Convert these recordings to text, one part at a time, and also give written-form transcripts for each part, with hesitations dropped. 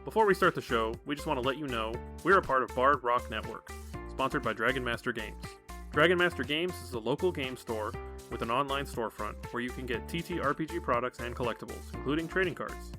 Before we start the show, we just want to let you know we're a part of Bard Rock Network, sponsored by Dragon Master Games. Dragon Master Games is a local game store with an online storefront where you can get TTRPG products and collectibles, including trading cards.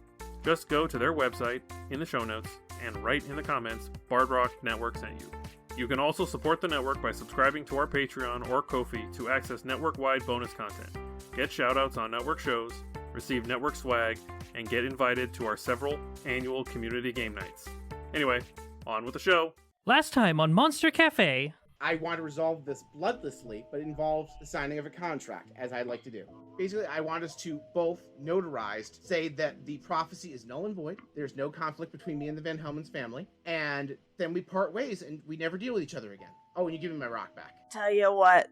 Just go to their website in the show notes and write in the comments Bard Rock Network sent you. You can also support the network by subscribing to our Patreon or Ko-fi to access network-wide bonus content, get shoutouts on network shows, receive network swag, and get invited to our several annual community game nights. Anyway, on with the show. Last time on Monster Cafe. I want to resolve this bloodlessly, but it involves the signing of a contract, as I'd like to do. Basically, I want us to both notarized say that the prophecy is null and void, there's no conflict between me and the VanHellmans family, and then we part ways and we never deal with each other again. Oh, and you give me my rock back. Tell you what,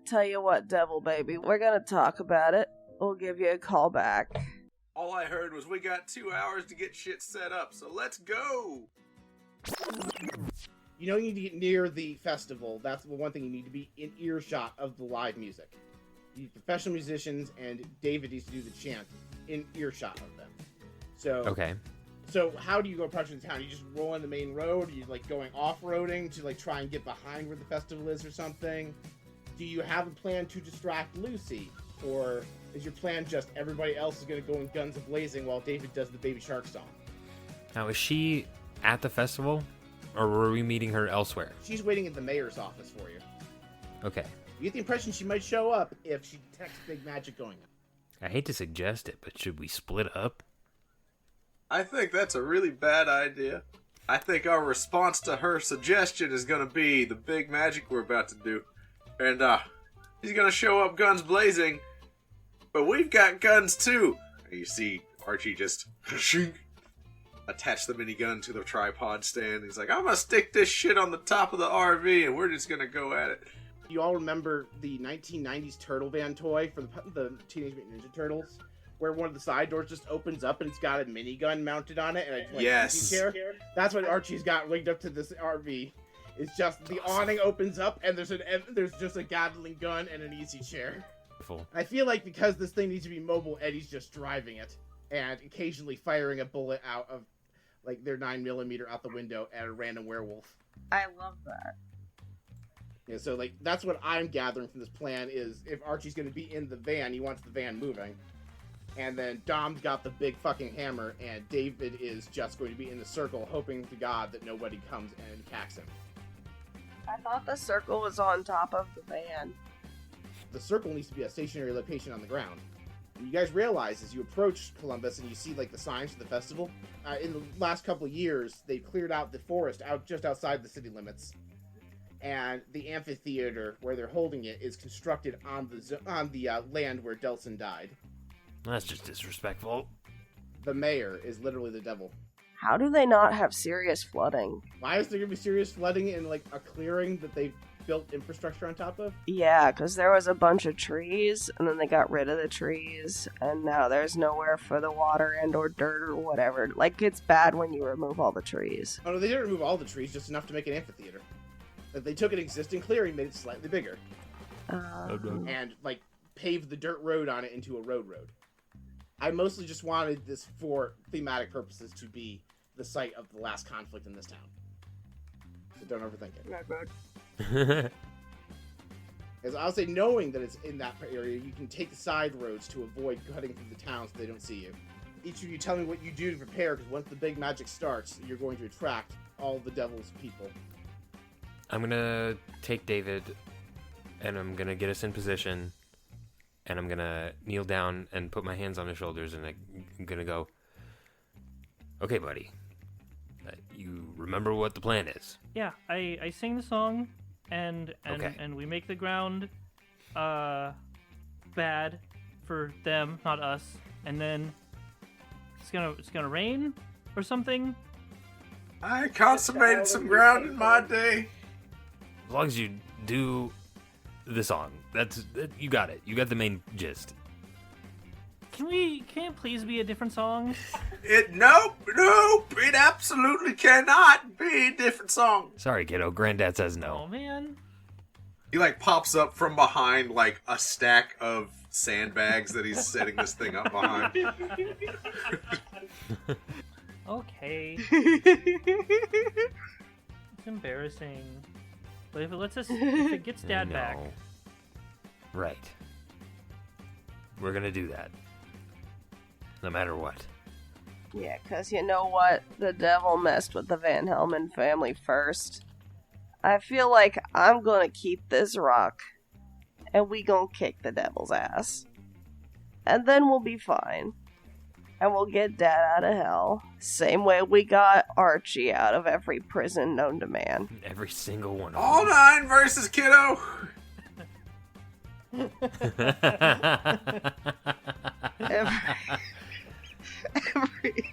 devil baby, we're gonna talk about it. We'll give you a call back. All I heard was we got 2 hours to get shit set up, so let's go! You know you need to get near the festival. That's the one thing you need to be in earshot of the live music. You need professional musicians, and David needs to do the chant in earshot of them. So Okay. So how do you go approaching the town? You just roll on the main road? Are you like going off-roading to like try and get behind where the festival is or something? Do you have a plan to distract Lucy? Or is your plan just everybody else is going to go in guns a-blazing while David does the Baby Shark song? Now, is she at the festival? Or were we meeting her elsewhere? She's waiting at the mayor's office for you. Okay. You get the impression she might show up if she detects big magic going on. I hate to suggest it, but should we split up? I think that's a really bad idea. I think our response to her suggestion is gonna be the big magic we're about to do. And, he's gonna show up guns blazing, but we've got guns too. You see Archie just attach the minigun to the tripod stand. He's like, I'm gonna stick this shit on the top of the RV and we're just gonna go at it. You all remember the 1990s Turtle Van toy for the Teenage Mutant Ninja Turtles? Where one of the side doors just opens up and it's got a minigun mounted on it and a Yes. chair? That's what Archie's got linked up to this RV. It's just the awning opens up and there's just a Gatling gun and an easy chair. I feel like because this thing needs to be mobile, Eddie's just driving it and occasionally firing a bullet out of like their 9mm out the window at a random werewolf. I love that. Yeah, so like that's what I'm gathering from this plan is if Archie's going to be in the van, he wants the van moving. And then Dom's got the big fucking hammer, and David is just going to be in the circle, hoping to God that nobody comes and attacks him. I thought the circle was on top of the van. The circle needs to be a stationary location on the ground. And you guys realize as you approach Columbus and you see like the signs for the festival, in the last couple of years, they've cleared out the forest out just outside the city limits. And the amphitheater where they're holding it is constructed on the land where Delson died. That's just disrespectful. The mayor is literally the devil. How do they not have serious flooding? Why is there gonna be serious flooding in like a clearing that they built infrastructure on top of? Yeah, because there was a bunch of trees, and then they got rid of the trees, and now there's nowhere for the water and or dirt or whatever. Like, it's bad when you remove all the trees. Oh no, they didn't remove all the trees, just enough to make an amphitheater. That they took an existing clearing, made it slightly bigger, and like paved the dirt road on it into a road. I mostly just wanted this for thematic purposes to be the site of the last conflict in this town. So don't overthink it. As I'll say, knowing that it's in that area, you can take the side roads to avoid cutting through the town so they don't see you. Each of you tell me what you do to prepare, because once the big magic starts, you're going to attract all the devil's people. I'm gonna take David, and I'm gonna get us in position, and I'm gonna kneel down and put my hands on his shoulders, and I'm gonna go, okay, buddy, you remember what the plan is? Yeah, I sing the song, and Okay. and we make the ground bad for them, not us, and then it's gonna rain or something. I consummated some ground in my day. As long as you do the song, you got it. You got the main gist. Can it please be a different song? Nope, it absolutely cannot be a different song. Sorry, kiddo. Granddad says no. Oh man. He like pops up from behind like a stack of sandbags that he's setting this thing up behind. Okay. It's embarrassing. But if it gets Dad back. No. Right. We're gonna do that. No matter what. Yeah, because you know what? The devil messed with the VanHellman family first. I feel like I'm gonna keep this rock, and we gonna kick the devil's ass. And then we'll be fine. And we'll get Dad out of hell. Same way we got Archie out of every prison known to man. Every single one of All them. 9 versus Kiddo.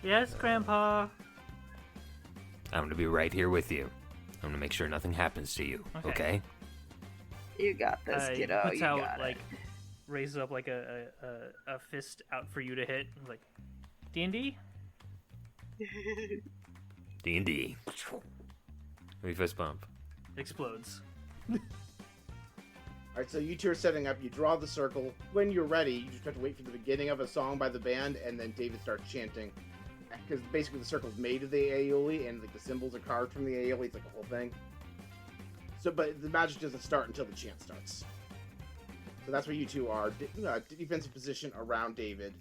Yes, Grandpa. I'm gonna be right here with you. I'm gonna make sure nothing happens to you. Okay? You got this, kiddo. Puts You out, got like, it. raises up like a fist out for you to hit. Like, D&D? D&D. We fist bump. Explodes. Alright, so you two are setting up, you draw the circle. When you're ready, you just have to wait for the beginning of a song by the band, and then David starts chanting. Because basically the circle's made of the aioli, and like the symbols are carved from the aioli, it's like a whole thing. So, but the magic doesn't start until the chant starts. So that's where you two are. Defensive position around David.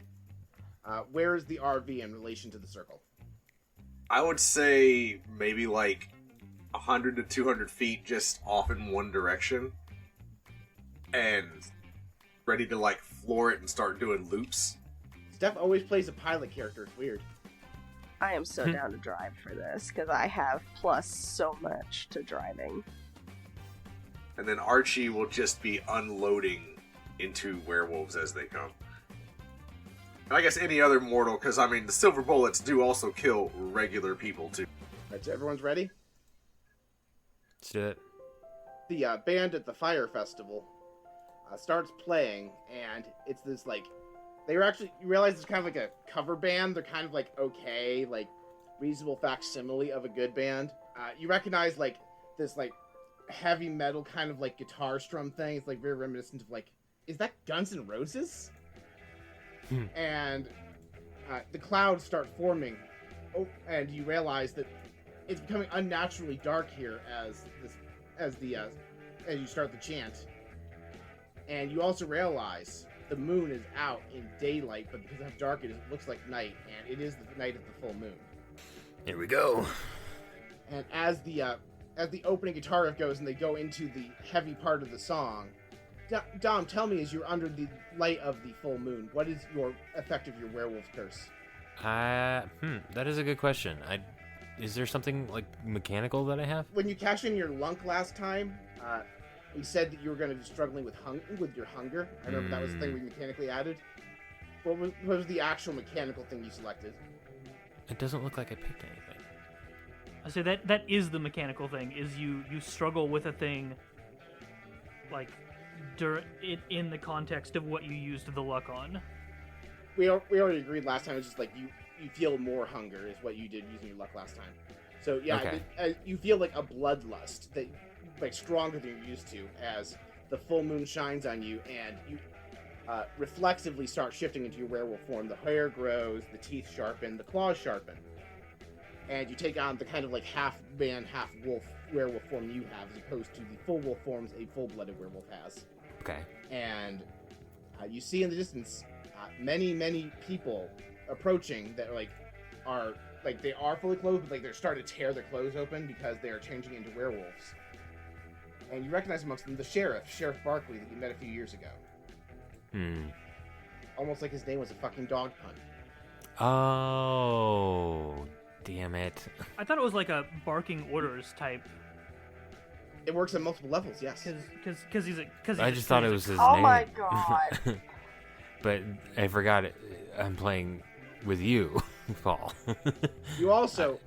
Where is the RV in relation to the circle? I would say maybe like 100 to 200 feet just off in one direction. And ready to like floor it and start doing loops. Steph always plays a pilot character, it's weird. I am so down to drive for this, because I have plus so much to driving. And then Archie will just be unloading into werewolves as they come. And I guess any other mortal, because I mean the silver bullets do also kill regular people too. Alright, so everyone's ready? Let's do it. The band at the fire festival starts playing, and it's this like you realize it's kind of like a cover band. They're kind of like okay, like reasonable facsimile of a good band. You recognize like this like heavy metal kind of like guitar strum thing. It's like very reminiscent of like, is that Guns N' Roses? And the clouds start forming, and you realize that it's becoming unnaturally dark here as you start the chant. And you also realize the moon is out in daylight, but because of how dark it is, it looks like night, and it is the night of the full moon. Here we go. And as the opening guitar riff goes and they go into the heavy part of the song, Dom, tell me, as you're under the light of the full moon, what is your effect of your werewolf curse? That is a good question. Is there something like mechanical that I have? When you cashed in your lunk last time, you said that you were going to be struggling with your hunger. I remember that was the thing we mechanically added. What was the actual mechanical thing you selected? It doesn't look like I picked anything. I say that is the mechanical thing. Is you struggle with a thing, like in the context of what you used the luck on. We already agreed last time. It's just like you feel more hunger is what you did using your luck last time. So yeah, Okay. You feel like a bloodlust that like stronger than you're used to as the full moon shines on you, and you reflexively start shifting into your werewolf form. The hair grows, the teeth sharpen, the claws sharpen, and you take on the kind of like half man, half wolf werewolf form you have, as opposed to the full wolf forms a full-blooded werewolf has. Okay. And you see in the distance many people approaching that they are fully clothed, but like they're starting to tear their clothes open because they are changing into werewolves. And you recognize amongst them the Sheriff Barkley, that you met a few years ago. Almost like his name was a fucking dog pun. Oh, damn it. I thought it was like a barking orders type. It works on multiple levels, yes. Because I just thought it was his Oh name. my god. But I forgot it. I'm playing with you, Paul. You also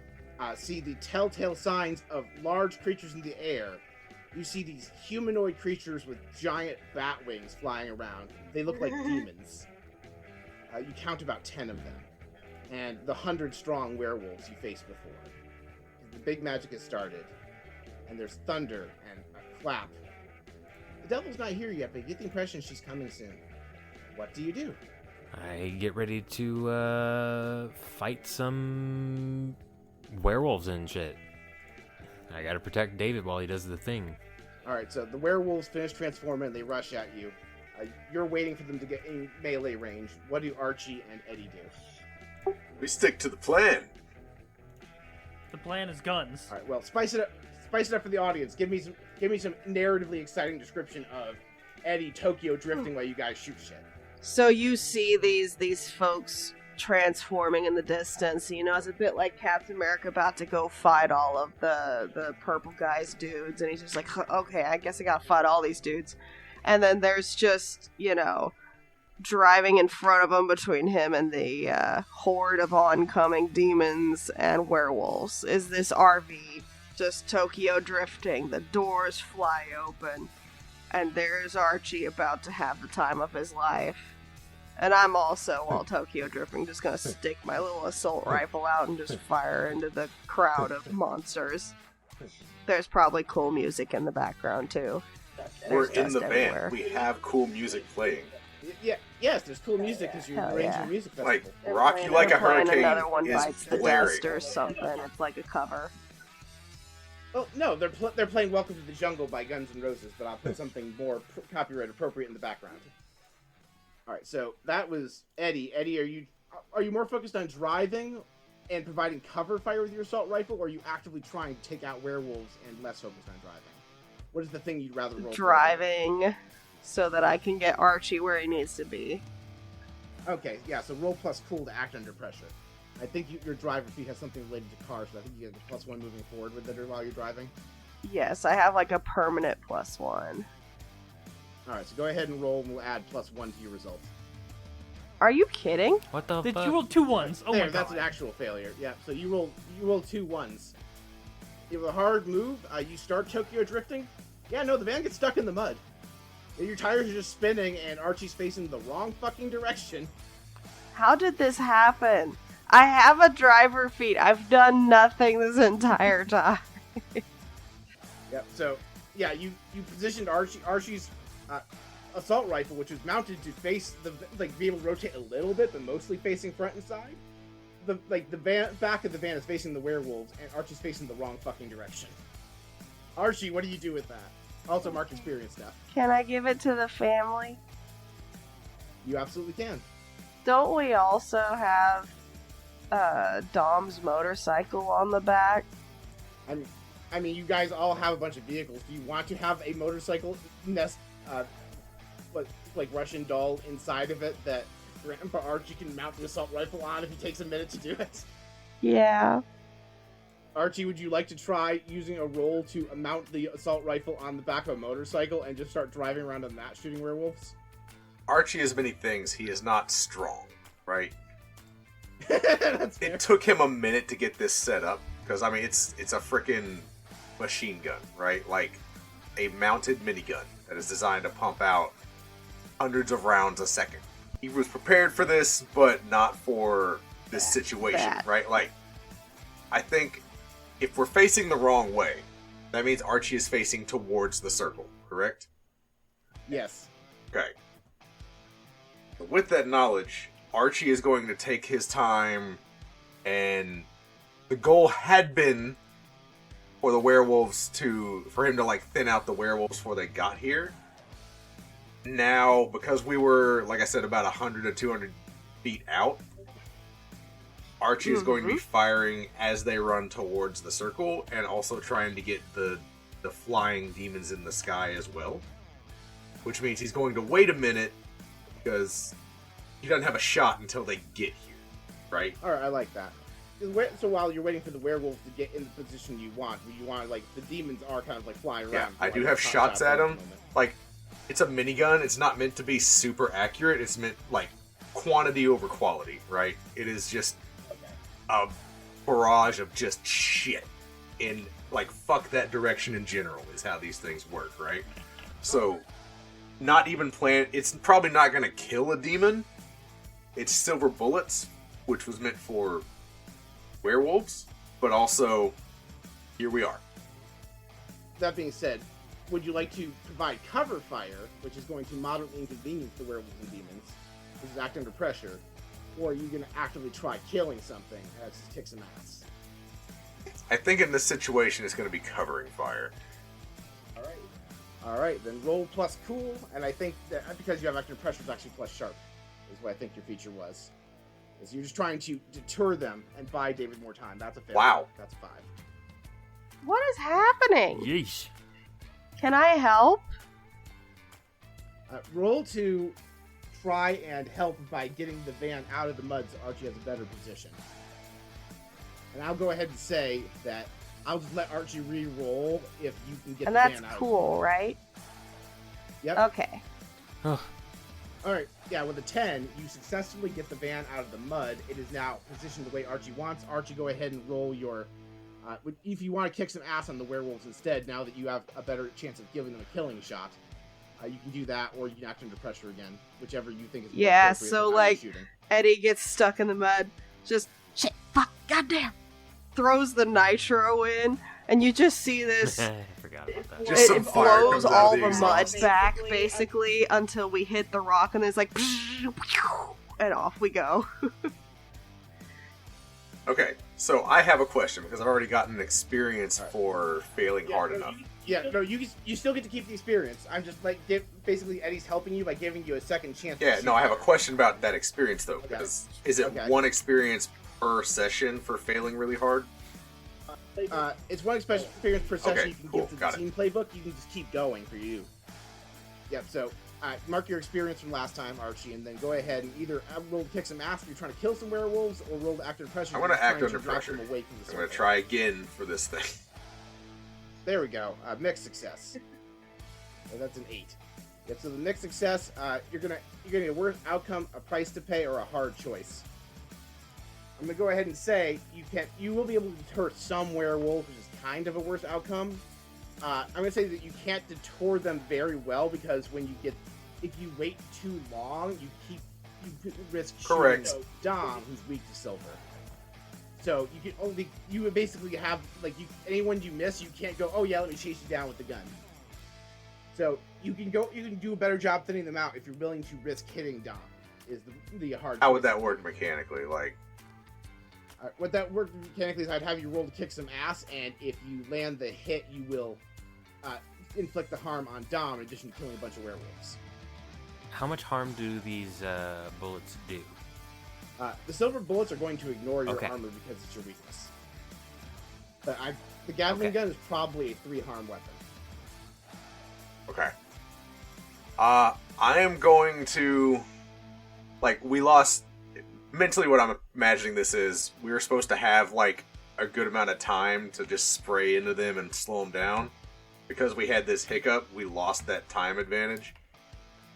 see the telltale signs of large creatures in the air. You see these humanoid creatures with giant bat wings flying around. They look like demons. You count about 10 of them. And the 100-strong werewolves you faced before. The big magic has started. And there's thunder and a clap. The devil's not here yet, but you get the impression she's coming soon. What do you do? I get ready to fight some werewolves and shit. I gotta protect David while he does the thing. Alright, so the werewolves finish transforming and they rush at you. You're waiting for them to get in melee range. What do Archie and Eddie do? We stick to the plan. The plan is guns. Alright, well, spice it up for the audience. Give me some narratively exciting description of Eddie Tokyo drifting while you guys shoot shit. So you see these folks transforming in the distance. You know, it's a bit like Captain America about to go fight all of the purple guys dudes, and he's just like, okay, I guess I gotta fight all these dudes. And then there's just, you know, driving in front of him between him and the horde of oncoming demons and werewolves is this RV just Tokyo drifting. The doors fly open, and there's Archie about to have the time of his life. And I'm also, while Tokyo drifting, just gonna stick my little assault rifle out and just fire into the crowd of monsters. There's probably cool music in the background, too. We're There's in the dust van. everywhere. We have cool music playing. Yes, there's cool music because you're Hell arranging yeah. a music Like, festival. They're Rock You playing- Like a they're playing Hurricane Another One is Bites the blaring. Dust or something. It's like a cover. Oh no, they're playing "Welcome to the Jungle" by Guns N' Roses, but I'll put something more copyright appropriate in the background. All right, so that was Eddie. Eddie, are you more focused on driving and providing cover fire with your assault rifle, or are you actively trying to take out werewolves and less focused on driving? What is the thing you'd rather roll? Driving, so that I can get Archie where he needs to be. Okay, yeah. So roll plus cool to act under pressure. I think your driver feat has something related to cars, so I think you get a +1 moving forward with it while you're driving. Yes, I have like a permanent +1. All right, so go ahead and roll, and we'll add +1 to your results. Are you kidding? What the Did fuck? you roll 2 ones? Oh There, my that's god. an actual failure. Yeah, so you roll 2 ones. You have a hard move. You start Tokyo drifting. Yeah, no, the van gets stuck in the mud. Your tires are just spinning, and Archie's facing the wrong fucking direction. How did this happen? I have a driver feat. I've done nothing this entire time. Yep. So, yeah, you positioned Archie's assault rifle, which was mounted to face be able to rotate a little bit, but mostly facing front and side. The back of the van is facing the werewolves, and Archie's facing the wrong fucking direction. Archie, what do you do with that? Also, mark experience stuff. Can I give it to the family? You absolutely can. Don't we also have Dom's motorcycle on the back? I mean, you guys all have a bunch of vehicles. Do you want to have a motorcycle like Russian doll inside of it that Grandpa Archie can mount the assault rifle on if he takes a minute to do it? Yeah. Archie, would you like to try using a roll to mount the assault rifle on the back of a motorcycle and just start driving around on that shooting werewolves? Archie is many things. He is not strong, right? That's fair. It took him a minute to get this set up because I mean it's a freaking machine gun, right? Like a mounted minigun that is designed to pump out hundreds of rounds a second. He was prepared for this, but not for this situation, right? Like I think if we're facing the wrong way, that means Archie is facing towards the circle, correct? Yes. Okay. With that knowledge, Archie is going to take his time, and the goal had been for the werewolves for him to like thin out the werewolves before they got here. Now, because we were, like I said, about 100 to 200 feet out, Archie is going to be firing as they run towards the circle, and also trying to get the flying demons in the sky as well. Which means he's going to wait a minute, because he doesn't have a shot until they get here, right? Alright, I like that. So while you're waiting for the werewolves to get in the position you want, like, the demons are kind of, like, flying around. Yeah, so, I like, do have it's not shots shot at the them. moment. Like, it's a minigun. It's not meant to be super accurate. It's meant, like, quantity over quality, right? It is just a barrage of just shit. And, like, fuck that direction in general is how these things work, right? So, not even plan. It's probably not going to kill a demon. It's silver bullets, which was meant for werewolves, but also, here we are. That being said, would you like to provide cover fire, which is going to moderately inconvenience the werewolves and demons, This is act under pressure. Or are you going to actively try killing something and just kick some ass? I think in this situation it's going to be covering fire. Alright, then roll plus cool, and I think that because you have act under pressure, it's actually plus sharp, is what I think your feature was. Is you're just trying to deter them and buy David more time. That's a fair. Wow. That's 5. What is happening? Yeesh. Can I help? Roll to try and help by getting the van out of the mud so Archie has a better position. And I'll go ahead and say that I'll just let Archie re-roll if you can get And the that's van out. cool, right? Yep. Okay. Alright, yeah, with a 10, you successfully get the van out of the mud. It is now positioned the way Archie wants. Archie, go ahead and roll your... if you want to kick some ass on the werewolves instead, now that you have a better chance of giving them a killing shot, you can do that, or you can act under pressure again, whichever you think is more Yeah, appropriate so for how you're like shooting. Eddie gets stuck in the mud, just shit, fuck, goddamn, throws the nitro in, and you just see this. I forgot about that. Just some It fire blows comes out all of the the mud exhaust. back basically until we hit the rock, and it's like, and off we go. Okay, so I have a question because I've already gotten experience for failing hard enough. You still get to keep the experience. I'm just like basically Eddie's helping you by giving you a second chance. Yeah, to no, I have a shoot. question about that experience though. Okay. Because is it Okay. one experience per session for failing really hard? It's one experience per session. Okay, You can cool, give to the got it. team playbook. You can just keep going for you. Yep. So mark your experience from last time, Archie, and then go ahead and either roll to kick some ass if you're trying to kill some werewolves, or roll to act under pressure. I'm if gonna you're act trying under to knock pressure. them away from the I'm gonna circle. try again for this thing. There we go. Mixed success. So that's an 8. Yep, so the mixed success, you're gonna get a worse outcome, a price to pay, or a hard choice. I'm gonna go ahead and say you will be able to deter some werewolves, which is kind of a worse outcome. I'm gonna say that you can't deter them very well because if you wait too long, you risk Correct. shooting Dom, who's weak to silver. So you would basically have anyone you miss, you can't go, oh yeah, let me chase you down with the gun. So you can do a better job thinning them out if you're willing to risk hitting Dom. Is the hard. How would choice. that work mechanically? Like, What that worked mechanically is I'd have you roll to kick some ass, and if you land the hit, you will inflict the harm on Dom in addition to killing a bunch of werewolves. How much harm do these bullets do? The silver bullets are going to ignore your Okay. armor because it's your weakness. But the Gatling gun is probably a 3 harm weapon. okay. I am going to, we lost, mentally what I'm imagining this is, we were supposed to have, a good amount of time to just spray into them and slow them down. Because we had this hiccup, we lost that time advantage.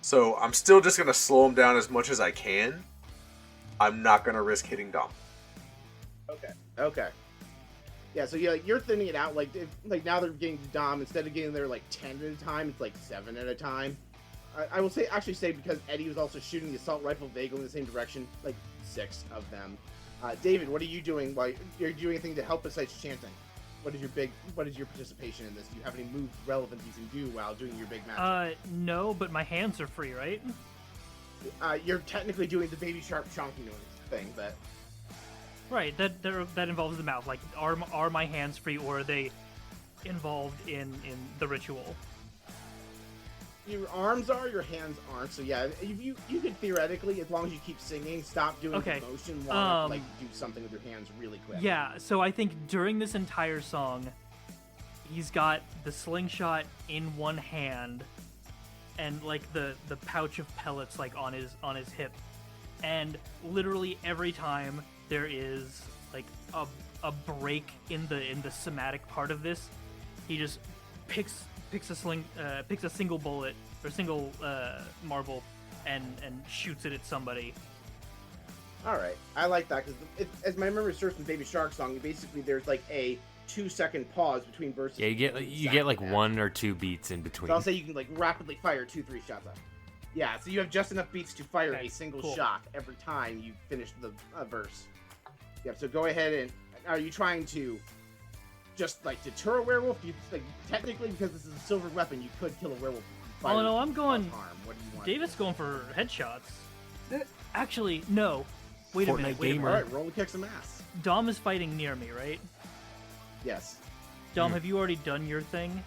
So I'm still just going to slow them down as much as I can. I'm not going to risk hitting Dom. Okay. Yeah, so you're thinning it out. Now they're getting to Dom, instead of getting there 10 at a time, it's 7 at a time. I will say because Eddie was also shooting the assault rifle vaguely in the same direction, 6 of them. David, what are you doing? Are you doing anything to help besides chanting? What is your participation in this? Do you have any moves relevant you can do while doing your big match? No, but my hands are free, right? You're technically doing the baby sharp chonky noise thing, but Right, that involves the mouth. Are my hands free, or are they involved in the ritual? your arms are, your hands aren't. So yeah, you could theoretically, as long as you keep singing, stop doing Okay. the motion while do something with your hands really quick. Yeah, so I think during this entire song, he's got the slingshot in one hand, and the pouch of pellets on his hip, and literally every time there is a break in the somatic part of this, he just picks a single bullet or single marble and shoots it at somebody. All right, I like that because as my memory serves from Baby Shark song, basically there's a 2-second pause between verses. Yeah, you get 1 or 2 beats in between. So I'll say you can rapidly fire 2-3 shots up. Yeah, so you have just enough beats to fire a single shot every time you finish the verse. Yeah, so go ahead and are you trying to just deter a werewolf? Do you, technically, because this is a silver weapon, you could kill a werewolf. Oh no, I'm going. Harm. What do you want? David's going for headshots. Actually, no. Wait a minute. Fortnite Wait a gamer. All minute. right, roll to kick some ass. Dom is fighting near me, right? Yes. Dom, have you already done your thing?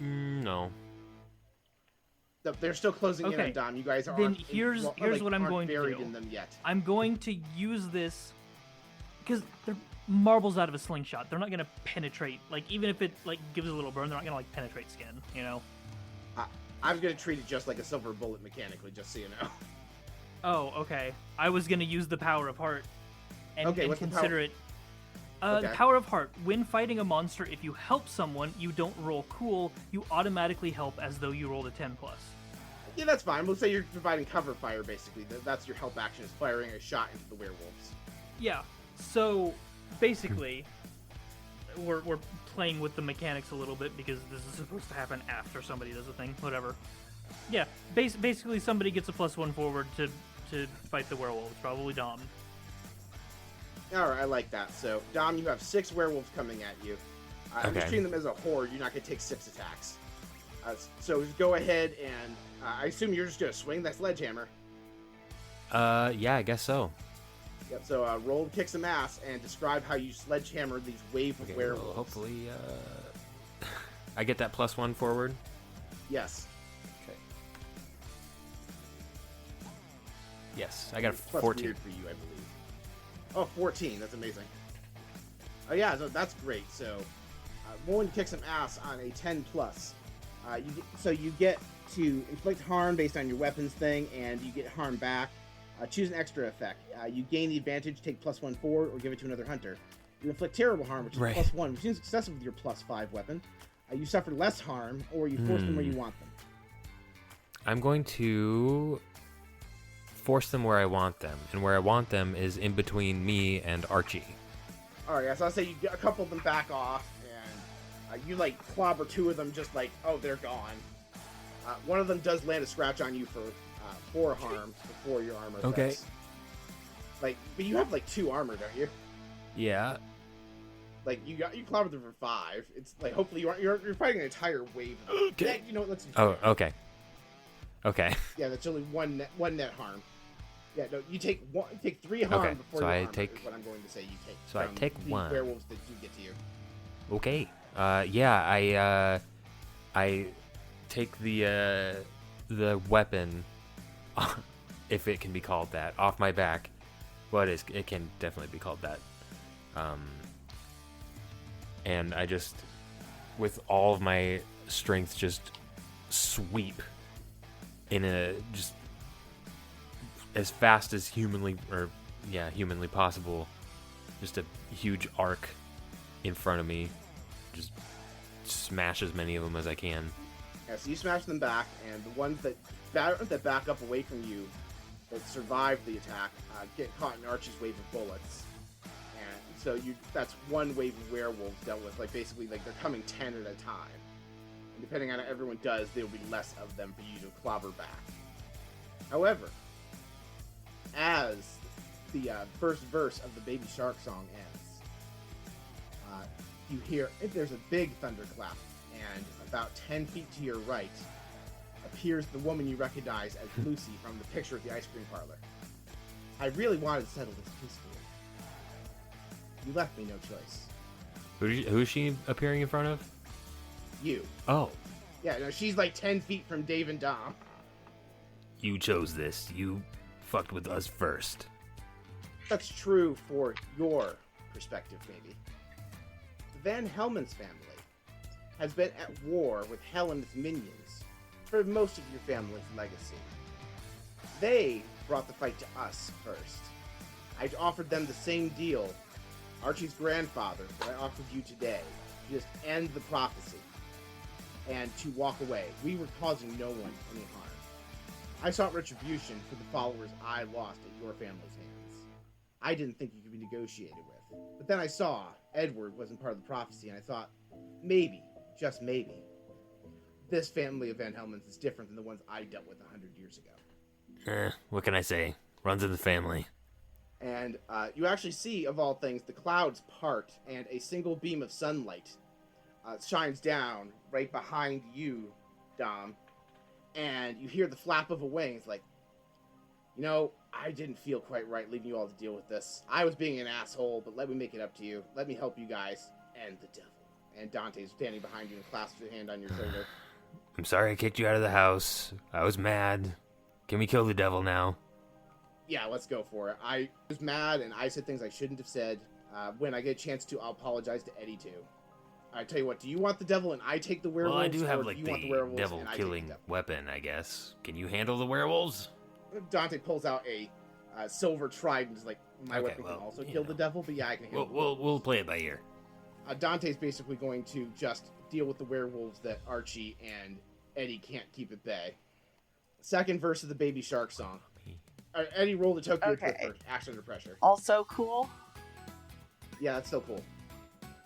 No. They're still closing in Okay. on Dom. You guys Then aren't. here's what I'm aren't going to buried do. in them yet. I'm going to use this because they're marbles out of a slingshot. They're not gonna penetrate. Like even if it like gives a little burn, they're not gonna like penetrate skin. You know. I'm gonna treat it just like a silver bullet mechanically, just so you know. Oh, okay. I was gonna use the power of heart and, Okay, and what's the consider it. The Okay. power of heart. When fighting a monster, if you help someone, you don't roll cool. You automatically help as though you rolled a 10+. Yeah, that's fine. We'll say you're providing cover fire, basically. That's your help action, is firing a shot into the werewolves. Yeah. So basically, we're playing with the mechanics a little bit because this is supposed to happen after somebody does a thing. Whatever. Yeah. Basically, somebody gets a +1 forward to fight the werewolves. Probably Dom. Alright, I like that. So, Dom, you have 6 werewolves coming at you. I'm just Okay. treating them as a horde. You're not going to take 6 attacks. So just go ahead and... I assume you're just going to swing that sledgehammer. Yeah, I guess so. Yep, so roll to kick some ass and describe how you sledgehammer these wave of Okay, werewolves. well, hopefully, I get that +1 forward. Yes. Okay. Yes, I got a Plus 14. weird for you, I believe. Oh, 14. That's amazing. Oh, yeah, so that's great. So, rolling to kick some ass on a 10+. You get to inflict harm based on your weapons thing, and you get harm back. Choose an extra effect. You gain the advantage, take +1 forward, or give it to another hunter. You inflict terrible harm, which is Right. +1, which is successful with your +5 weapon. You suffer less harm, or you force them where you want them. I'm going to force them where I want them, and where I want them is in between me and Archie. Alright, yeah, so I'll say you get a couple of them back off, and you, like, clobber 2 of them just like, oh, they're gone. One of them does land a scratch on you for 4 harm before your armor Okay. effects. Like, but you have, like, 2 armor, don't you? Yeah. Like, you clobbered them for 5. It's, like, hopefully you're fighting an entire wave of them. Okay. Yeah, you know what, let's do Oh, 3. okay. Okay. Yeah, that's only one net harm. Yeah, no, you take 3 harm Okay, before so your I armor take- is what I'm going to say you take. so I from take the 1. werewolves that do get to you. Okay. Yeah, I take the weapon, if it can be called that, off my back. Well, it can definitely be called that. And I just, with all of my strength, just sweep in just as fast as humanly possible. Just a huge arc in front of me. Just smash as many of them as I can. Yeah, so you smash them back, and the ones that back up away from you, that survive the attack, get caught in Archie's wave of bullets. And so that's one wave of werewolves dealt with. Like, basically, like, they're coming 10 at a time. And depending on how everyone does, there will be less of them for you to clobber back. However, as the first verse of the Baby Shark song ends, you hear there's a big thunderclap, and about 10 feet to your right appears the woman you recognize as Lucy from the picture at the ice cream parlor. I really wanted to settle this peacefully. You left me no choice. Who is she appearing in front of? You. Oh, Yeah, no, she's like 10 feet from Dave and Dom. you chose this. You fucked with us first. That's true for your perspective, maybe. The VanHellmans family has been at war with Hell and its minions for most of your family's legacy. They brought the fight to us first. I offered them the same deal Archie's grandfather that I offered you today, to just end the prophecy and to walk away. We were causing no one any harm. I sought retribution for the followers I lost at your family's hands. I didn't think you could be negotiated with. But then I saw Edward wasn't part of the prophecy, and I thought, maybe, just maybe, this family of VanHellmans is different than the ones I dealt with 100 years ago. What can I say? Runs in the family. And you actually see, of all things, the clouds part, and a single beam of sunlight shines down right behind you, Dom, and you hear the flap of a wing. It's like, you know, I didn't feel quite right leaving you all to deal with this. I was being an asshole, but let me make it up to you. Let me help you guys and the devil. And Dante's standing behind you and clasps your hand on your shoulder. I'm sorry I kicked you out of the house. I was mad. Can we kill the devil now? Yeah, let's go for it. I was mad, and I said things I shouldn't have said. When I get a chance to, I'll apologize to Eddie, too. I tell you what, do you want the devil and I take the werewolves? Well, I do have, or like, do you want the werewolves devil-killing weapon, I guess. Can you handle the werewolves? Dante pulls out a silver trident. Is like, my weapon can also kill the devil, but yeah, I can handle we'll play it by ear. Dante's basically going to just deal with the werewolves that Archie and Eddie can't keep at bay. Second verse of the Baby Shark song. Eddie, roll the Tokyo Drift for action under pressure. Also cool. Yeah, that's still cool.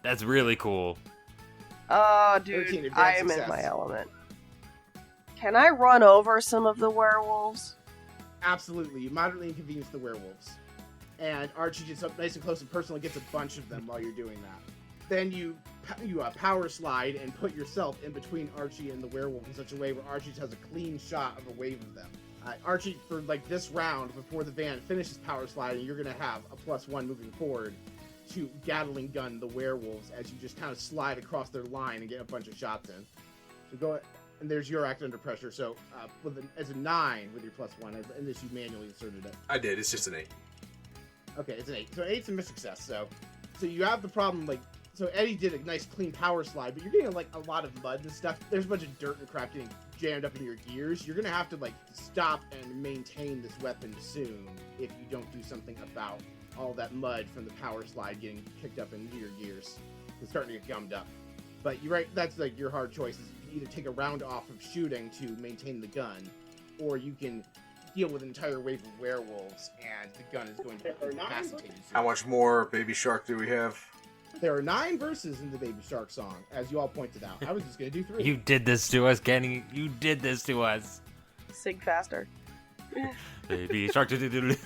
That's really cool. Oh, dude, I am in my element. Can I run over some of the werewolves? Absolutely. You moderately inconvenience the werewolves. And Archie gets up nice and close and personally gets a bunch of them while you're doing that. Then you power slide and put yourself in between Archie and the werewolf in such a way where Archie just has a clean shot of a wave of them. Archie, for like this round, before the van finishes power sliding, you're going to have a +1 moving forward to Gatling gun the werewolves as you just kind of slide across their line and get a bunch of shots in. So go, and there's your act under pressure. So as a 9 with your +1, and this you manually inserted it. I did. It's just an 8. Okay, it's an 8. So 8's a miss success. So you have the problem like. So Eddie did a nice clean power slide, but you're getting like a lot of mud and stuff. There's a bunch of dirt and crap getting jammed up in your gears. You're gonna have to like stop and maintain this weapon soon if you don't do something about all that mud from the power slide getting kicked up into your gears. It's starting to get gummed up. But you're right, that's like your hard choice. Is you can either take a round off of shooting to maintain the gun, or you can deal with an entire wave of werewolves and the gun is going to incapacitate you. How much more Baby Shark do we have? There are 9 verses in the Baby Shark song, as you all pointed out. I was just going to do 3. You did this to us, Kenny. You did this to us. Sing faster. Baby Shark. David,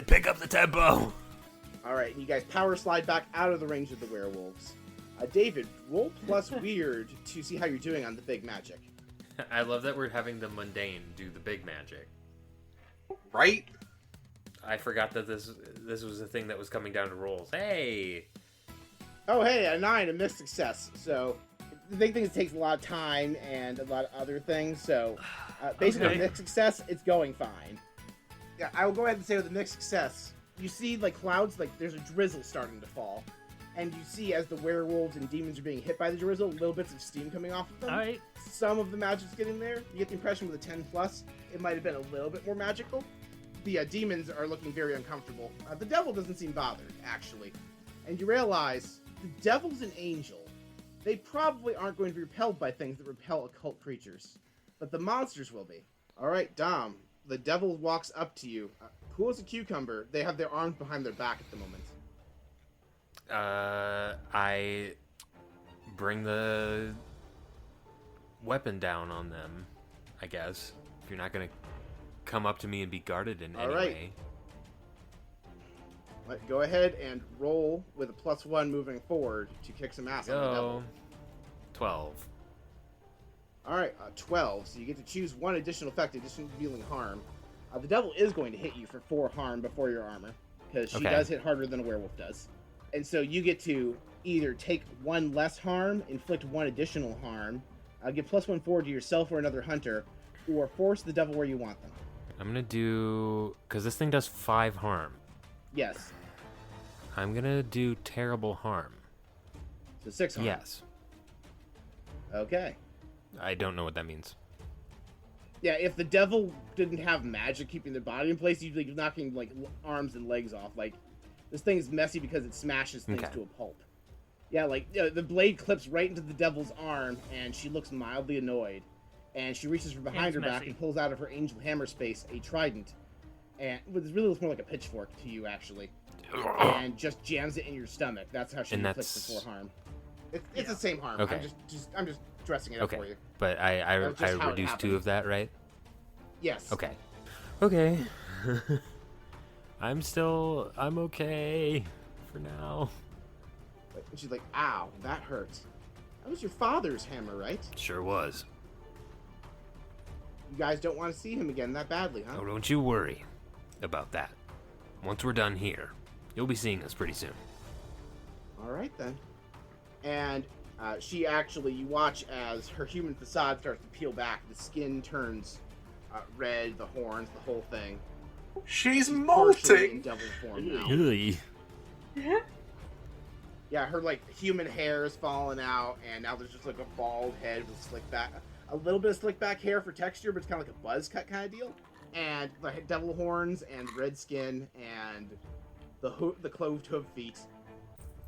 pick up the tempo. All right, and you guys power slide back out of the range of the werewolves. David, roll plus weird to see how you're doing on the big magic. I love that we're having the mundane do the big magic. Right? I forgot that this was a thing that was coming down to rolls. Hey! Oh, hey, a 9, a missed success. So, the big thing is it takes a lot of time and a lot of other things. So, basically, Okay. a mixed success, it's going fine. Yeah, I will go ahead and say with a mixed success, you see, like, clouds, like, there's a drizzle starting to fall. And you see, as the werewolves and demons are being hit by the drizzle, little bits of steam coming off of them. All right. Some of the magic's getting there. You get the impression with a 10+, it might have been a little bit more magical. The demons are looking very uncomfortable. The devil doesn't seem bothered, actually. And you realize the devil's an angel. They probably aren't going to be repelled by things that repel occult creatures. But the monsters will be. Alright, Dom. The devil walks up to you. Cool as a cucumber. They have their arms behind their back at the moment. I bring the weapon down on them, I guess. If you're not gonna come up to me and be guarded in any way. Go ahead and roll with a +1 moving forward to kick some ass on the devil. 12. Alright, 12. So you get to choose one additional effect, additional dealing harm. The devil is going to hit you for 4 harm before your armor, because she does hit harder than a werewolf does. And so you get to either take 1 less harm, inflict 1 additional harm, give +1 forward to yourself or another hunter, or force the devil where you want them. I'm gonna do... because this thing does 5 harm. Yes. I'm gonna do terrible harm. So 6 harm. Yes. Okay. I don't know what that means. Yeah, if the devil didn't have magic keeping their body in place, you'd be knocking like arms and legs off. Like, this thing is messy because it smashes things to a pulp. Yeah, like the blade clips right into the devil's arm, and she looks mildly annoyed. And she reaches from behind her back and pulls out of her angel hammer space a trident, and it really looks more like a pitchfork to you, actually. And just jams it in your stomach. That's how she inflicts the 4 harm. It's the same harm. Okay. I'm just dressing it up for you. But I reduced 2 of that, right? Yes. Okay. Okay. I'm okay for now. And she's like, ow, that hurts. That was your father's hammer, right? Sure was. You guys don't want to see him again that badly, huh? Oh, don't you worry about that. Once we're done here, you'll be seeing us pretty soon. All right, then. And you watch as her human facade starts to peel back. The skin turns red, the horns, the whole thing. She's partially in molting. devil form now. Really? Yeah, her human hair is falling out, and now there's just a bald head with slick back, a little bit of slick back hair for texture, but it's kind of like a buzz cut kind of deal. And the devil horns and red skin and the cloved hoof feet.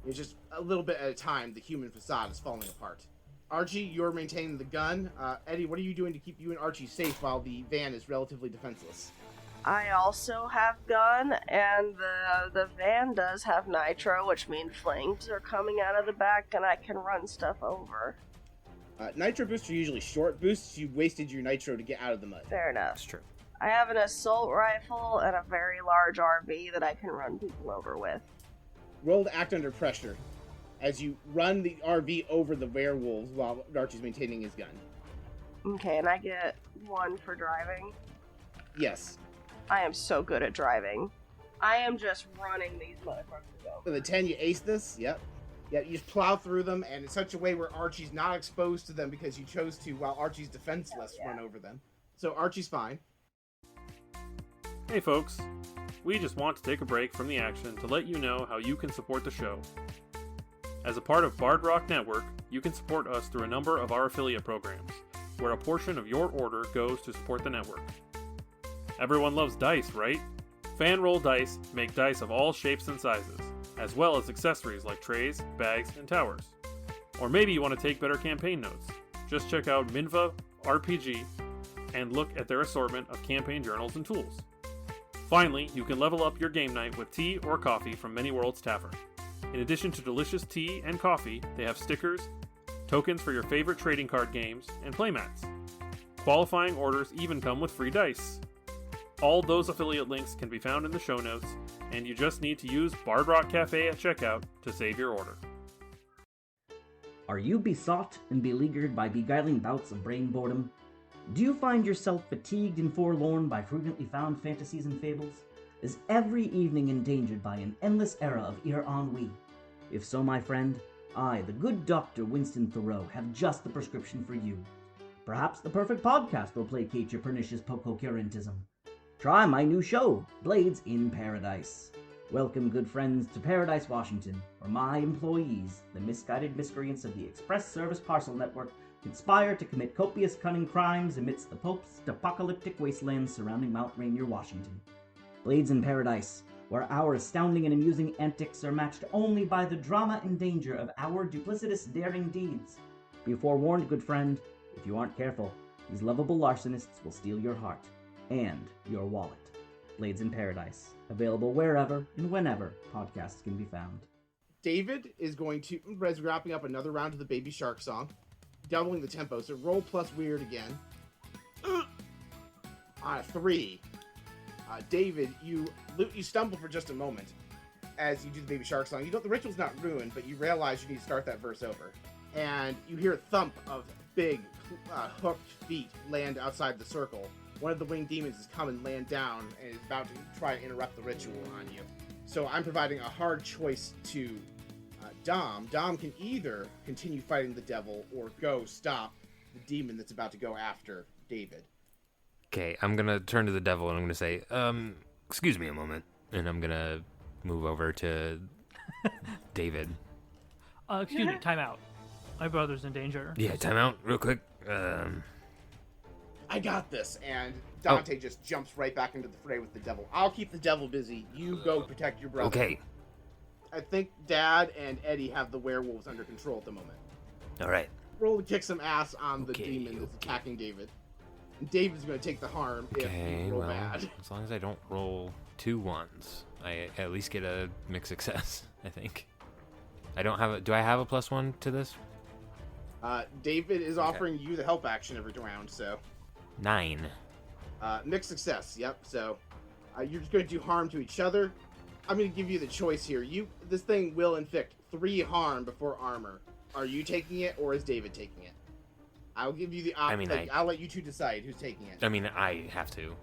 It's just a little bit at a time. The human facade is falling apart. Archie, you're maintaining the gun. Eddie, what are you doing to keep you and Archie safe while the van is relatively defenseless? I also have gun, and the van does have nitro, which means flames are coming out of the back, and I can run stuff over. Nitro boosts are usually short boosts. You wasted your nitro to get out of the mud. Fair enough. That's true. I have an assault rifle and a very large RV that I can run people over with. Roll to act under pressure as you run the RV over the werewolves while Archie's maintaining his gun. Okay, and I get 1 for driving. Yes. I am so good at driving. I am just running these motherfuckers over. For the 10, you ace this. Yep. Yeah, you just plow through them, and in such a way where Archie's not exposed to them because you chose to, while Archie's defenseless, run over them. So Archie's fine. Hey folks, we just want to take a break from the action to let you know how you can support the show. As a part of Bard Rock Network, you can support us through a number of our affiliate programs, where a portion of your order goes to support the network. Everyone loves dice, right? Fan Roll Dice make dice of all shapes and sizes, as well as accessories like trays, bags, and towers. Or maybe you want to take better campaign notes. Just check out Minva RPG and look at their assortment of campaign journals and tools. Finally, you can level up your game night with tea or coffee from Many Worlds Tavern. In addition to delicious tea and coffee, they have stickers, tokens for your favorite trading card games, and playmats. Qualifying orders even come with free dice. All those affiliate links can be found in the show notes, and you just need to use Bard Rock Cafe at checkout to save your order. Are you besought and beleaguered by beguiling bouts of brain boredom? Do you find yourself fatigued and forlorn by frequently found fantasies and fables? Is every evening endangered by an endless era of ennui? If so, my friend, I, the good Dr. Winston Thoreau, have just the prescription for you. Perhaps the perfect podcast will placate your pernicious pococurantism. Try my new show, Blades in Paradise. Welcome, good friends, to Paradise, Washington, where my employees, the misguided miscreants of the Express Service Parcel Network, conspire to commit copious cunning crimes amidst the post-apocalyptic wastelands surrounding Mount Rainier, Washington. Blades in Paradise, where our astounding and amusing antics are matched only by the drama and danger of our duplicitous daring deeds. Be forewarned, good friend, if you aren't careful, these lovable larcenists will steal your heart and your wallet. Blades in Paradise, available wherever and whenever podcasts can be found. David is going to, as we're wrapping up another round of the Baby Shark song, doubling the tempo, so roll plus weird again. 3. David, you stumble for just a moment as you do the Baby Shark song. You know the ritual's not ruined, but you realize you need to start that verse over. And you hear a thump of big, hooked feet land outside the circle. One of the winged demons has come and land down and is about to try to interrupt the ritual on you. So I'm providing a hard choice to Dom. Dom can either continue fighting the devil or go stop the demon that's about to go after David. Okay, I'm gonna turn to the devil and I'm gonna say, excuse me a moment. And I'm gonna move over to David. Excuse me, time out. My brother's in danger. Yeah, time out, real quick. I got this, and Dante just jumps right back into the fray with the devil. I'll keep the devil busy. You go protect your brother. Okay. I think Dad and Eddie have the werewolves under control at the moment. All right. Roll to kick some ass on the demon that's attacking David. And David's going to take the harm if you roll bad. As long as I don't roll 2 1s, I at least get a mixed success, I think. I don't have a... Do I have a +1 to this? David is offering you the help action every round, so... 9. Mixed success, yep. So, you're just going to do harm to each other. I'm going to give you the choice here. This thing will inflict 3 harm before armor. Are you taking it, or is David taking it? I'll give you the option. I'll let you two decide who's taking it. I mean, I have to.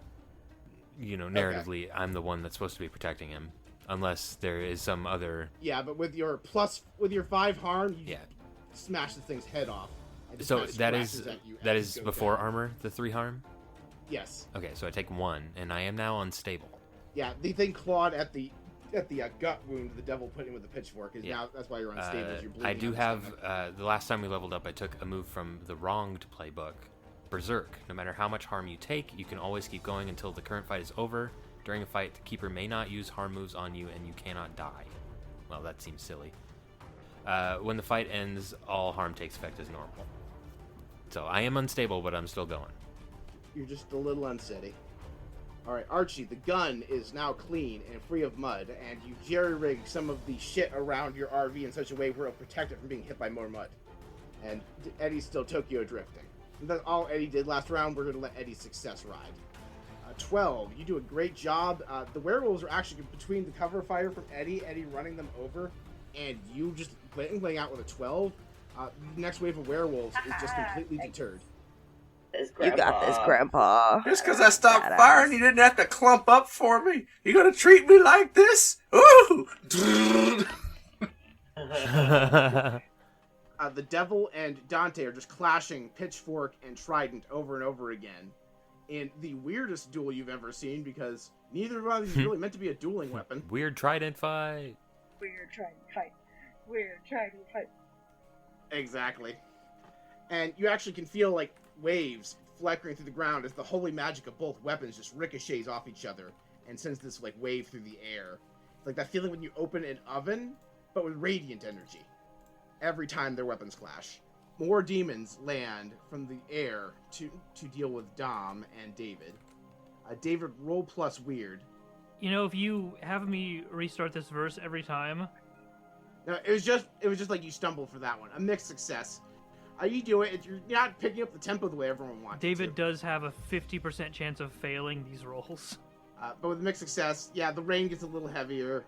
You know, narratively, okay. I'm the one that's supposed to be protecting him, unless there is some other. Yeah, but with your 5 harm, you smash the thing's head off. So that is before armor, the 3 harm. Yes. Okay, so I take 1, and I am now unstable. Yeah, the thing clawed at the gut wound the devil put in with the pitchfork is now. That's why you're unstable. You're bleeding. I do have the last time we leveled up, I took a move from the wronged playbook, Berserk. No matter how much harm you take, you can always keep going until the current fight is over. During a fight, the keeper may not use harm moves on you, and you cannot die. Well, that seems silly. When the fight ends, all harm takes effect as normal. So I am unstable, but I'm still going. You're just a little unsteady. Alright, Archie, the gun is now clean and free of mud, and you jerry-rig some of the shit around your RV in such a way where it'll protect it from being hit by more mud. And Eddie's still Tokyo drifting. And that's all Eddie did last round. We're going to let Eddie's success ride. 12, you do a great job. The werewolves are actually between the cover fire from Eddie running them over, and you just playing out with a 12. The next wave of werewolves is just completely deterred. You got this, Grandpa. Just because I stopped firing, you didn't have to clump up for me. You gonna treat me like this? Ooh! The devil and Dante are just clashing pitchfork and trident over and over again in the weirdest duel you've ever seen, because neither of these is really meant to be a dueling weapon. Weird trident fight. Weird trident fight. Weird trident fight. Exactly. And you actually can feel like waves flickering through the ground as the holy magic of both weapons just ricochets off each other and sends this like wave through the air. It's like that feeling when you open an oven, but with radiant energy. Every time their weapons clash. More demons land from the air to deal with Dom and David. David, roll plus weird. You know, if you have me restart this verse every time. No, it was just like you stumbled for that one. A mixed success. You do it. You're not picking up the tempo the way everyone wants. David does have a 50% chance of failing these rolls. But with mixed success, yeah, the rain gets a little heavier.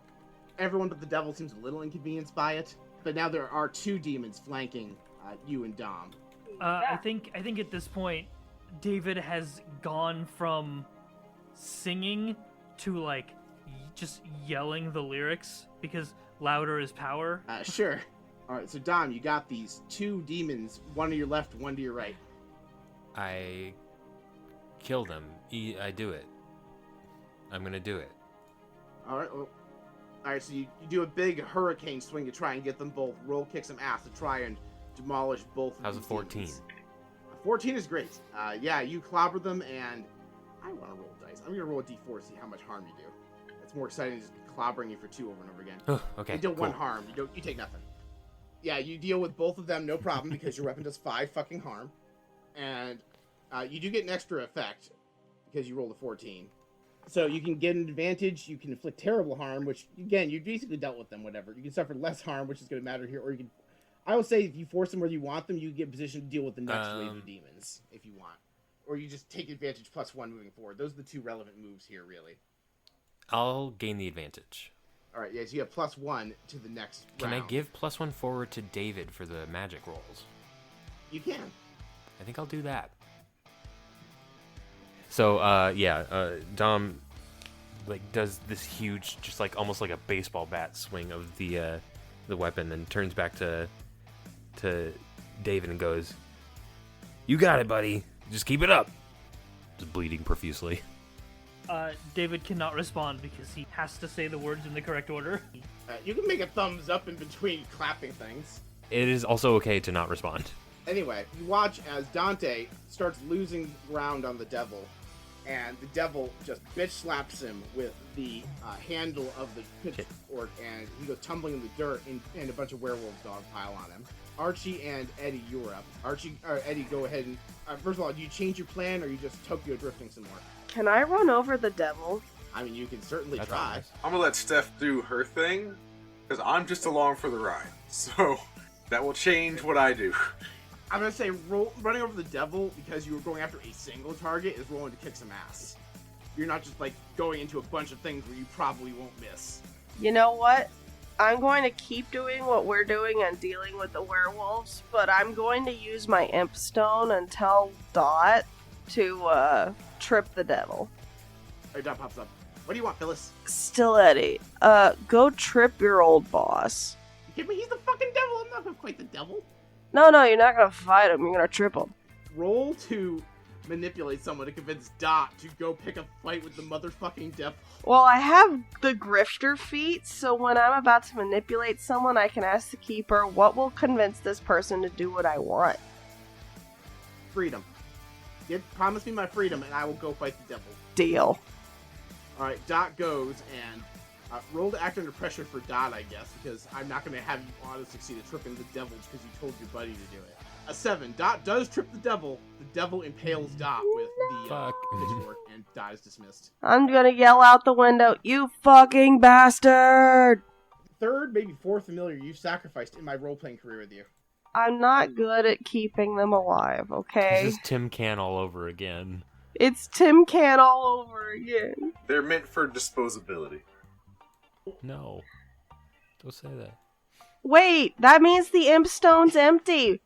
Everyone but the devil seems a little inconvenienced by it. But now there are 2 demons flanking you and Dom. I think at this point, David has gone from singing to like just yelling the lyrics because louder is power. Sure. All right, so Dom, you got these 2 demons, one to your left, one to your right. I kill them. I do it. I'm gonna do it. All right. Well, all right. So you do a big hurricane swing to try and get them both. Roll, kick some ass to try and demolish both. How's a 14? Demons. 14 is great. Yeah, you clobber them, and I want to roll dice. I'm gonna roll a d4 to see how much harm you do. It's more exciting than just clobbering you for 2 over and over again. Oh, okay. You deal 1 harm. You take nothing. Yeah, you deal with both of them, no problem, because your weapon does 5 fucking harm. And you do get an extra effect, because you rolled a 14. So you can get an advantage, you can inflict terrible harm, which, again, you basically dealt with them, whatever. You can suffer less harm, which is going to matter here, or you can... I would say if you force them where you want them, you get in position to deal with the next wave of demons, if you want. Or you just take advantage +1 moving forward. Those are the 2 relevant moves here, really. I'll gain the advantage. All right, yes, you have +1 to the next round. Can I give +1 forward to David for the magic rolls? You can. I think I'll do that. So, Dom, like, does this huge, just like almost like a baseball bat swing of the weapon, and turns back to David and goes, "You got it, buddy. Just keep it up." Just bleeding profusely. David cannot respond because he has to say the words in the correct order. You can make a thumbs up in between clapping things. It is also okay to not respond. Anyway, you watch as Dante starts losing ground on the devil, and the devil just bitch slaps him with the handle of the pitchfork, and he goes tumbling in the dirt, and a bunch of werewolves dog pile on him. Archie and Eddie, you're up. Eddie, go ahead and... first of all, do you change your plan, or are you just Tokyo drifting some more? Can I run over the devil? I mean, you can certainly try. Nice. I'm gonna let Steph do her thing, because I'm just along for the ride. So, that will change what I do. I'm gonna say running over the devil, because you were going after a single target, is rolling to kick some ass. You're not just, like, going into a bunch of things where you probably won't miss. You know what? I'm going to keep doing what we're doing and dealing with the werewolves, but I'm going to use my imp stone and tell Dot to trip the devil. Alright, Dot pops up. What do you want, Phyllis? Stiletty, go trip your old boss. You kidding me? He's the fucking devil. I'm not gonna fight the devil. No, you're not gonna fight him. You're gonna trip him. Roll to manipulate someone to convince Dot to go pick a fight with the motherfucking devil. Well, I have the grifter feat, so when I'm about to manipulate someone, I can ask the keeper, what will convince this person to do what I want? Freedom. Promise me my freedom, and I will go fight the devil. Deal. Alright, Dot goes, and roll to act under pressure for Dot, I guess, because I'm not going to have you auto succeed at tripping the devil because you told your buddy to do it. A 7. Dot does trip the devil. The devil impales Dot with the pitchfork, and Dot is dismissed. I'm gonna yell out the window, you fucking bastard! Third, maybe fourth familiar you've sacrificed in my role-playing career with you. I'm not good at keeping them alive, okay? This is Tim Can all over again. It's Tim Can all over again. They're meant for disposability. No. Don't say that. Wait, that means the imp stone's empty.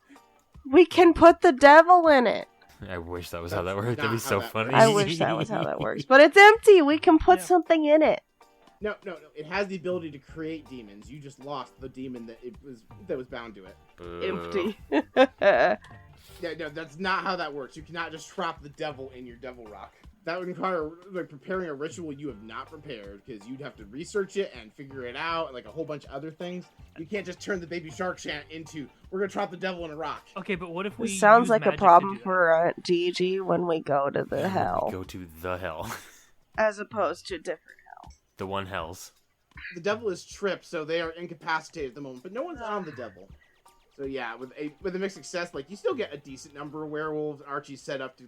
We can put the devil in it. I wish that was how that worked. That'd be so funny. I wish that was how that works. But it's empty. We can put something in it. No. It has the ability to create demons. You just lost the demon that was bound to it. Empty. Yeah, no, that's not how that works. You cannot just trap the devil in your devil rock. That would require preparing a ritual you have not prepared, because you'd have to research it and figure it out, and a whole bunch of other things. You can't just turn the baby shark chant into, we're gonna trap the devil in a rock. Okay, but what if we It sounds use like a magic problem to do for Gigi when we go to the hell. Go to the hell. As opposed to different hell. The one hells. The devil is tripped, so they are incapacitated at the moment, but no one's on the devil. So yeah, with a mixed success, you still get a decent number of werewolves. Archie's set up to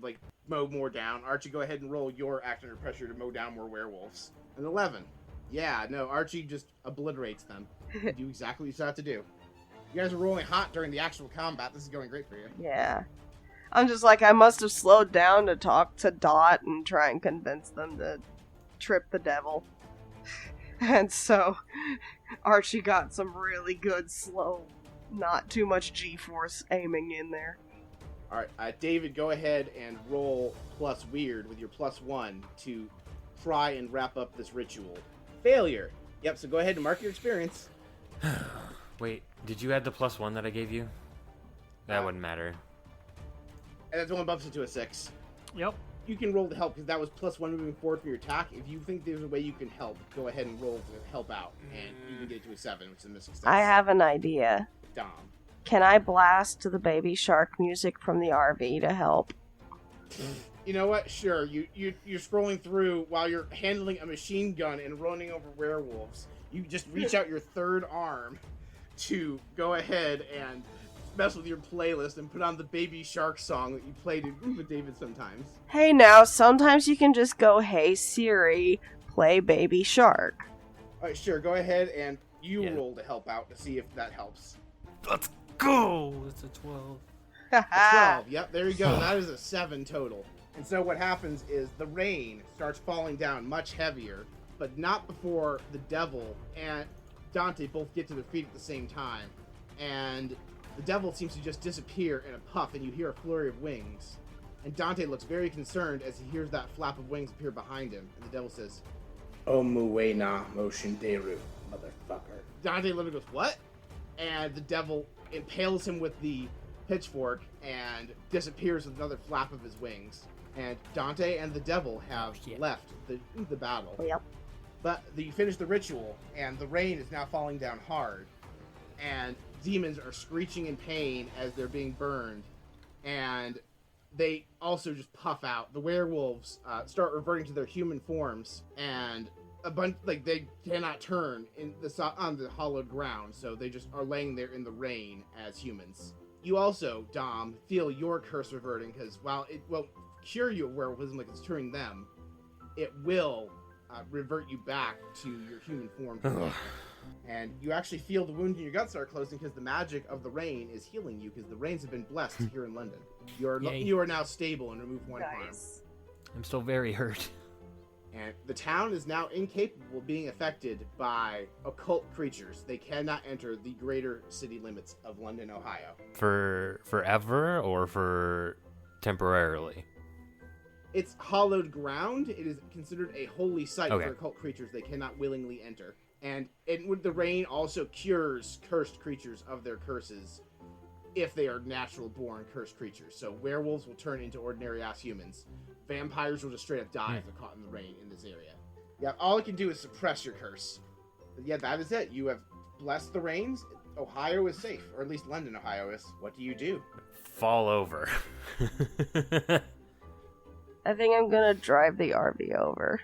mow more down. Archie, go ahead and roll your act under pressure to mow down more werewolves. An 11. Yeah, no, Archie just obliterates them. Do exactly what you set out to do. You guys are rolling hot during the actual combat. This is going great for you. Yeah. I'm just I must have slowed down to talk to Dot and try and convince them to trip the devil. And so, Archie got some really good slow, not too much G-force aiming in there. Alright, David, go ahead and roll plus weird with your +1 to try and wrap up this ritual. Failure. Yep, so go ahead and mark your experience. Wait, did you add the +1 that I gave you? That wouldn't matter. And that's only bumps it to a 6. Yep. You can roll to help, because that was +1 moving forward for your attack. If you think there's a way you can help, go ahead and roll to help out, and you can get it to a 7, which is a missed success. I have an idea. Dom. Can I blast the baby shark music from the RV to help? You know what? Sure. You're scrolling through while you're handling a machine gun and running over werewolves. You just reach out your third arm to go ahead and mess with your playlist and put on the Baby Shark song that you played with David sometimes. Hey now, sometimes you can just go, hey Siri, play Baby Shark. Alright, sure. Go ahead and roll to help out to see if that helps. Let's go! It's a 12. A 12. Yep, there you go. That is a 7 total. And so what happens is the rain starts falling down much heavier, but not before the devil and Dante both get to their feet at the same time. And the devil seems to just disappear in a puff, and you hear a flurry of wings. And Dante looks very concerned as he hears that flap of wings appear behind him. And the devil says, Omuwena Moshinderu, motherfucker. Dante literally goes, what? And the devil impales him with the pitchfork and disappears with another flap of his wings. And Dante and the devil have left the battle. Yep. But you finish the ritual, and the rain is now falling down hard. And demons are screeching in pain as they're being burned. And they also just puff out. The werewolves start reverting to their human forms, and a bunch they cannot turn on the hollowed ground, so they just are laying there in the rain as humans. You also, Dom, feel your curse reverting, because while it won't cure you of werewolfism like it's curing them, it will revert you back to your human form. And you actually feel the wound in your gut start closing because the magic of the rain is healing you, because the rains have been blessed here in London. You are now stable and remove one harm. I'm still very hurt. And the town is now incapable of being affected by occult creatures. They cannot enter the greater city limits of London, Ohio. For forever or for temporarily? It's hallowed ground. It is considered a holy site Okay. for occult creatures. They cannot willingly enter. And the rain also cures cursed creatures of their curses if they are natural-born cursed creatures. So werewolves will turn into ordinary-ass humans. Vampires will just straight up die if they're caught in the rain in this area. Yeah, all it can do is suppress your curse. But yeah, that is it. You have blessed the rains. Ohio is safe, or at least London, Ohio is. What do you do? Fall over. I think I'm gonna drive the RV over.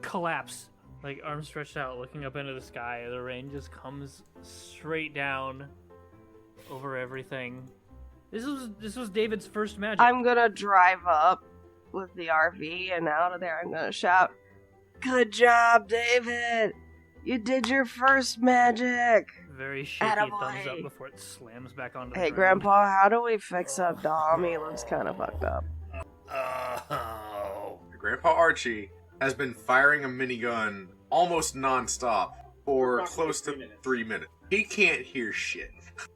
Collapse. Like, arms stretched out, looking up into the sky. The rain just comes straight down over everything. This was David's first magic. I'm gonna drive up with the RV, and out of there I'm gonna shout, "Good job, David! You did your first magic!" Very shaky Attaboy. thumbs up before it slams back onto the Hey, ground. Grandpa, how do we fix up Dom? He looks kind of fucked up. Oh. Grandpa Archie has been firing a minigun almost non-stop for close to 3 minutes. He can't hear shit.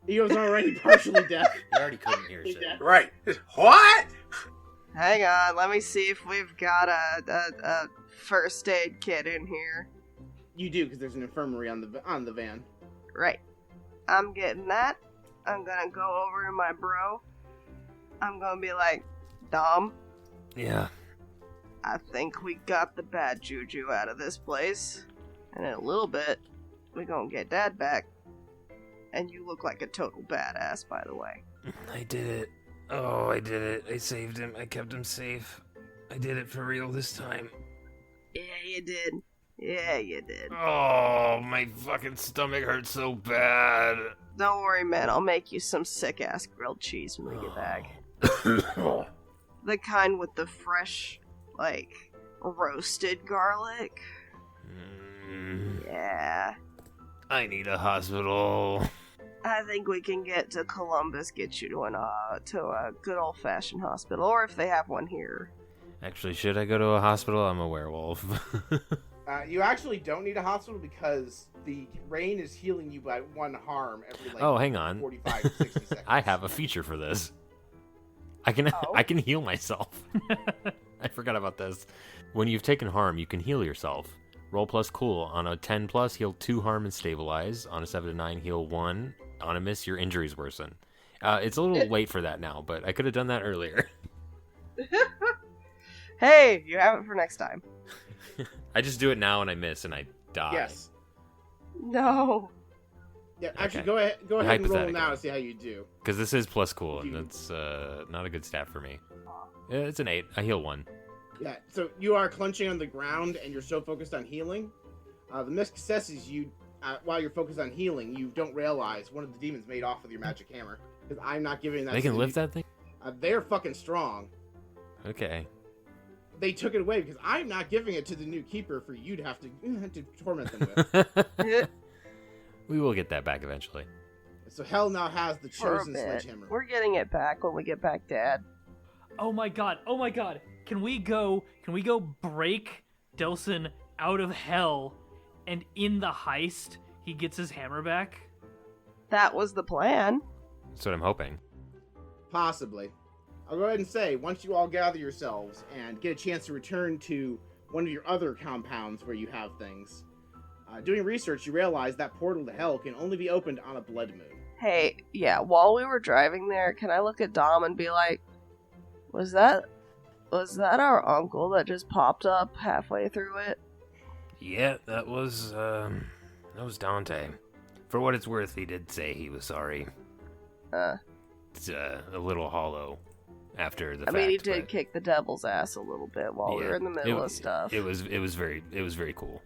He was already partially deaf. You already couldn't hear shit. Right. What? Hang on, let me see if we've got a first aid kit in here. You do, because there's an infirmary on the van. Right. I'm getting that. I'm gonna go over to my bro. I'm gonna be like, Dom, Yeah. I think we got the bad juju out of this place. And in a little bit, we gonna get Dad back. And you look like a total badass, by the way. I did it. Oh, I did it. I saved him. I kept him safe. I did it for real this time. Yeah, you did. Yeah, you did. Oh, my fucking stomach hurts so bad. Don't worry, man. I'll make you some sick-ass grilled cheese when we get back. The kind with the fresh, like, roasted garlic. Yeah. I need a hospital. I think we can get to Columbus, get you to a good old-fashioned hospital, or if they have one here. Actually, should I go to a hospital? I'm a werewolf. You actually don't need a hospital because the rain is healing you by one harm every Oh, hang on. 45 to 60 seconds. I have a feature for this. I can heal myself. I forgot about this. When you've taken harm, you can heal yourself. Roll plus cool. On a 10 plus, heal 2 harm and stabilize. On a 7 to 9, heal 1. On a miss, your injuries worsen. It's a little late for that now, but I could have done that earlier. Hey, you have it for next time. I just do it now and I miss and I die. Yes. No. Yeah, actually, Okay. go ahead and roll Hypothetical. now to see how you do. Because this is plus cool, and that's not a good stat for me. It's an 8. I heal 1. Yeah, so you are clenching on the ground and you're so focused on healing. The missed successes while you're focused on healing, you don't realize one of the demons made off with your magic hammer. Because I'm not giving that They to can the lift new- that thing? They're fucking strong. Okay. They took it away because I'm not giving it to the new keeper for you to have to torment them with. We will get that back eventually. So Hell now has the For a chosen bit. sledgehammer. We're getting it back when we get back, Dad. Oh my god. Can we go break Delson out of hell, and in the heist he gets his hammer back? That was the plan. That's what I'm hoping. Possibly. I'll go ahead and say, once you all gather yourselves and get a chance to return to one of your other compounds where you have things, doing research, you realize that portal to hell can only be opened on a blood moon. Hey, yeah, while we were driving there, can I look at Dom and be like, was that our uncle that just popped up halfway through it? Yeah, that was Dante. For what it's worth, he did say he was sorry. It's a little hollow after the fact. I mean, he did but kick the devil's ass a little bit while we yeah, were in the middle of stuff. It was very cool.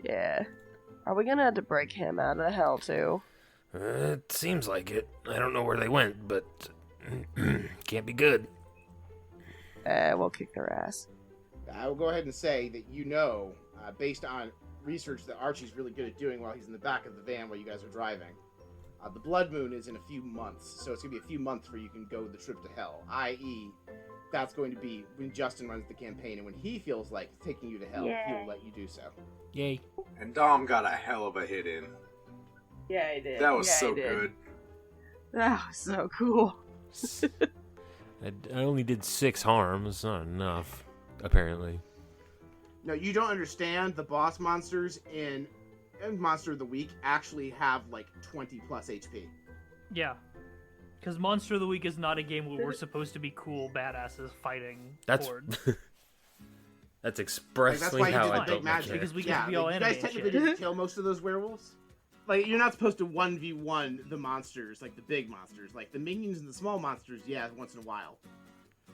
Yeah. Are we gonna have to break him out of hell too? It seems like it. I don't know where they went, but can't be good. We'll kick their ass. I will go ahead and say that you know, based on research that Archie's really good at doing while he's in the back of the van while you guys are driving, the blood moon is in a few months, so it's going to be a few months before you can go the trip to hell, i.e., that's going to be when Justin runs the campaign, and when he feels like taking you to hell, he will let you do so. Yay. And Dom got a hell of a hit in. Yeah, I did. That was Yeah, so I did. good. That was so cool. I only did 6 harm. It's not enough, apparently. No, you don't understand. The boss monsters in Monster of the Week actually have like 20 plus HP. Yeah. Because Monster of the Week is not a game where we're supposed to be cool badasses fighting That's hordes. that's expressly why you how did I the big built my magic, character. Because we get to be all you anime guys and technically shit. didn't kill most of those werewolves. Like, you're not supposed to 1v1 the monsters, like the big monsters. Like, the minions and the small monsters, yeah, once in a while.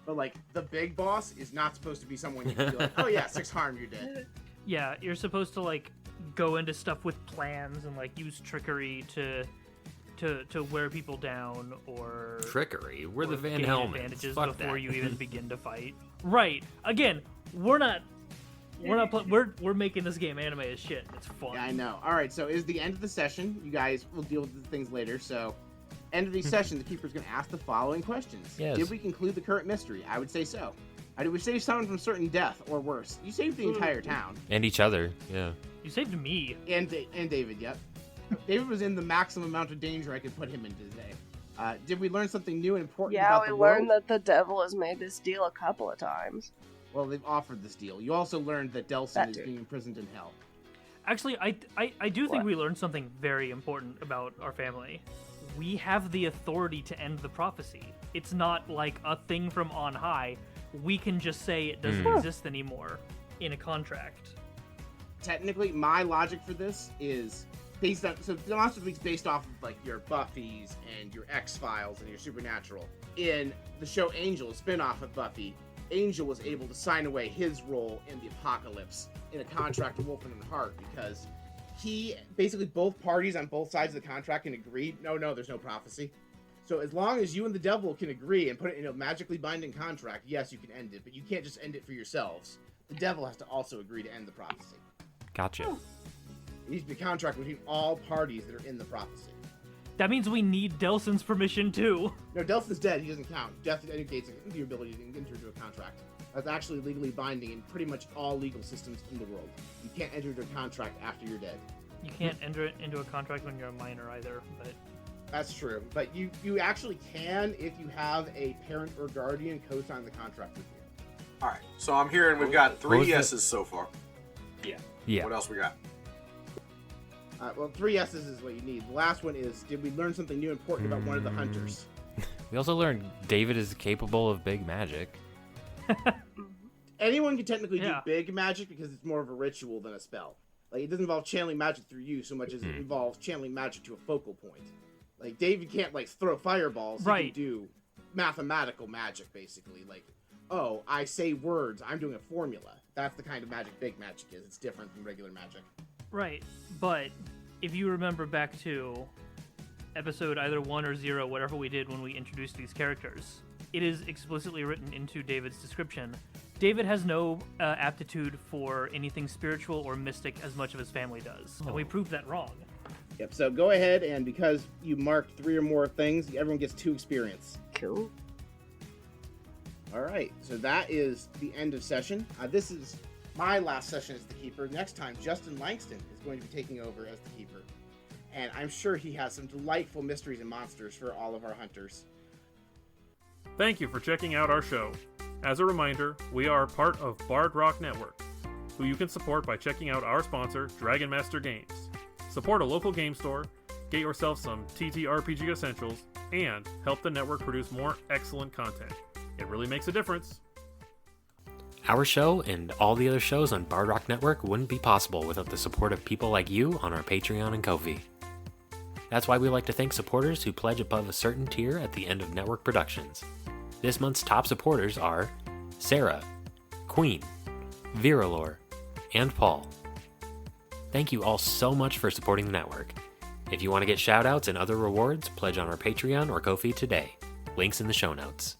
But, like, the big boss is not supposed to be someone you can be like, oh yeah, 6 harm, you're dead. Yeah, you're supposed to, like, go into stuff with plans and, like, use trickery to wear people down or... Trickery? We're the or gain VanHellmans. advantages Fuck before that. you even begin to fight. Right. Again, we're making this game anime as shit. It's fun. Yeah, I know. Alright, so is the end of the session. You guys will deal with the things later, so... End of the session, the Keeper's going to ask the following questions. Yes. Did we conclude the current mystery? I would say so. Did we save someone from certain death, or worse? You saved the entire town. And each other, yeah. You saved me. And David, yep. David was in the maximum amount of danger I could put him in today. Did we learn something new and important Yeah, about we the learned world? that the devil has made this deal a couple of times. Well, they've offered this deal. You also learned that Delson That is too. being imprisoned in hell. Actually, I do think What? we learned something very important about our family. We have the authority to end the prophecy. It's not like a thing from on high. We can just say it doesn't exist anymore in a contract. Technically, my logic for this is based on... So, the Monster of the Week's based off of, like, your Buffys and your X-Files and your Supernatural. In the show Angel, a spin-off of Buffy, Angel was able to sign away his role in the apocalypse in a contract with Wolfman and Hart because he... Basically, both parties on both sides of the contract can agree, no, there's no prophecy. So as long as you and the devil can agree and put it in a magically binding contract, yes, you can end it, but you can't just end it for yourselves. The devil has to also agree to end the prophecy. Gotcha. It needs to be a contract between all parties that are in the prophecy. That means we need Delson's permission too. No, Delphin's dead. He doesn't count. Death indicates your ability to enter into a contract. That's actually legally binding in pretty much all legal systems in the world. You can't enter into a contract after you're dead. You can't enter it into a contract when you're a minor either, but... That's true. But you actually can if you have a parent or guardian co-sign the contract with you. Alright, so I'm hearing we've got What 3 was yeses so far. Yeah. What else we got? Well, 3 yeses is what you need. The last one is, did we learn something new and important about one of the hunters? We also learned David is capable of big magic. Anyone can technically do Yeah. big magic because it's more of a ritual than a spell. Like, it doesn't involve channeling magic through you so much as it involves channeling magic to a focal point. Like, David can't, like, throw fireballs. Right. He can do mathematical magic, basically. Like, oh, I say words. I'm doing a formula. That's the kind of magic big magic is. It's different from regular magic. Right, but if you remember back to episode either 1 or 0, whatever we did when we introduced these characters, it is explicitly written into David's description. David has no aptitude for anything spiritual or mystic as much of his family does, and we proved that wrong. Yep, so go ahead, and because you marked 3 or more things, everyone gets 2 experience. Cool. All right, so that is the end of session. This is my last session as the Keeper. Next time, Justin Langston is going to be taking over as the Keeper. And I'm sure he has some delightful mysteries and monsters for all of our hunters. Thank you for checking out our show. As a reminder, we are part of Bard Rock Network, who you can support by checking out our sponsor, Dragon Master Games. Support a local game store, get yourself some TTRPG essentials, and help the network produce more excellent content. It really makes a difference. Our show and all the other shows on Bard Rock Network wouldn't be possible without the support of people like you on our Patreon and Ko-fi. That's why we like to thank supporters who pledge above a certain tier at the end of network productions. This month's top supporters are Sarah, Queen, Viralore, and Paul. Thank you all so much for supporting the network. If you want to get shoutouts and other rewards, pledge on our Patreon or Ko-fi today. Links in the show notes.